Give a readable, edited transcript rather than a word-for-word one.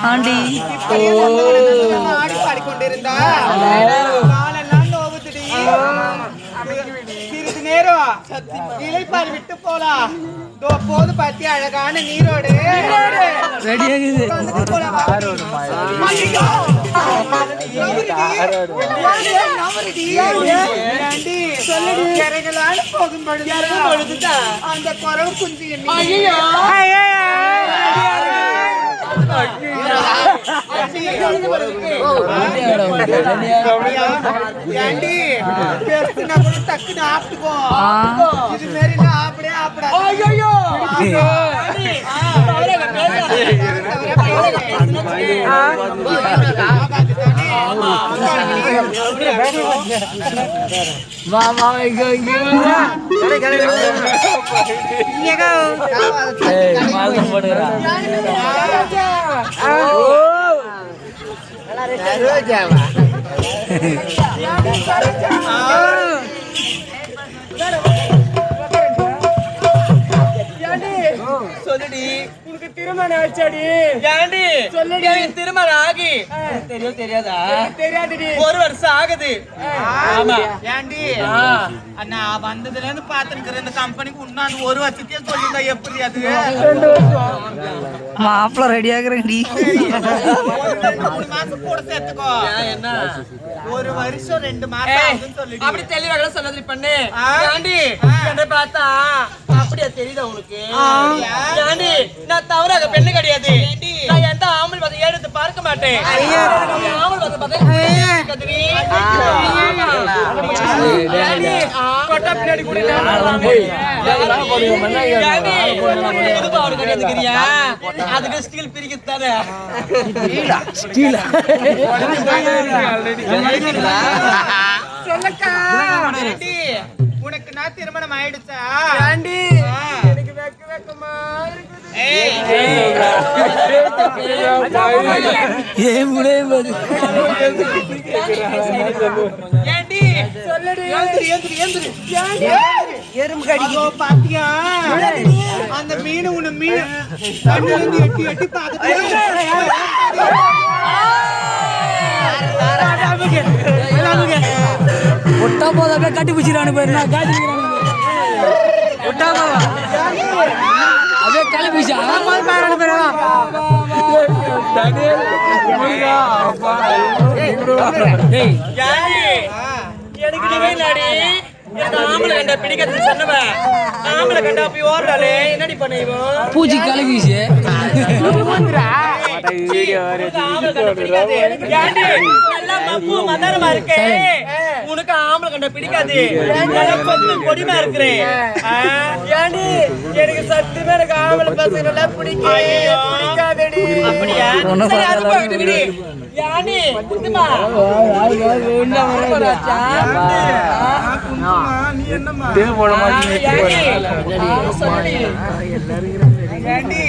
ஆடி பாடிக்கொண்டிருந்தா சிறிது நேரம் இலைப்பால் விட்டு போலாம். போது பத்தி அழகான நீரோடு போகும் பொழுதுதான் அந்த குறவு குஞ்சு டக்குன்னு ஆப்பிட்டுக்கோ. இது மாரி அப்படியே சொல்லுடி, உனக்கு திருமணம் ஆச்சாடி? ஏண்டி சொல்லுடி, திருமணம் ஆகி தெரியும் தெரியாதா? தெரியாதுடி. 1 வருஷம் ஆகுது. ஆமா. ஏண்டி அண்ணா வந்ததுல இருந்து பாத்துக்கிற இந்த கம்பெனிக்கு உன்னாந்து 1 வருஷத்தையே சொல்லிருந்தா எப்படி? அது 2 வருஷம் மாப்பிள்ள ரெடி ஆகுறேன்டி. 3 மாசம் கூட சேர்த்துக்கோ. என்ன 1 வருஷம் 2 மாசம் ஆகுதுன்னு சொல்லிடு. அப்படி தெளிவாக சொல்லாதடி பண்ணு. ஏண்டி என்ன பார்த்தா அப்படியே தெரியுதா உனக்கு? ஏண்டி நான் தவறாக பெண்ணு கிடையாது. நான் எந்த ஆம்பளை பார்த்து எடுத்து பார்க்க மாட்டேன். ஆம்பளை பார்த்து பார்த்தா அதுக்கு ஸ்டீல் பிரிக்கத்தானே உனக்கு நான் திருமணம் ஆயிடுச்சா? எனக்கு வெக்கமா பாத்தியா அந்த மீன் உன்னை மீன் எட்டி எட்டி பாக்க ஒட்டா போத கட்டி பிடிச்சிடானு போயிருந்தா காட்டி ஒட்டா போவா அதே கலை பிடிச்சா எனக்கு நீ ஆம்பளை கண்டா பிடிக்கிறது சொன்னவன் ஆம்பளை கண்டா போய் ஓடுறாளே என்னடி பண்ணுவோம்? பூச்சி கலை வீசு மதாரமா இருக்கே உனக்கு ஆம்பளை கண்ட பிடிக்காது. கொடிமா இருக்கிறேன். ஏண்டி எனக்கு சத்துமே எனக்கு ஆம்பளை பசங்க பிடிக்காதடி. அப்படியா? சரி அது போயிட்டு விடு யானி குந்துமா நீ என்னம்மா போட மாட்டீங்க யானி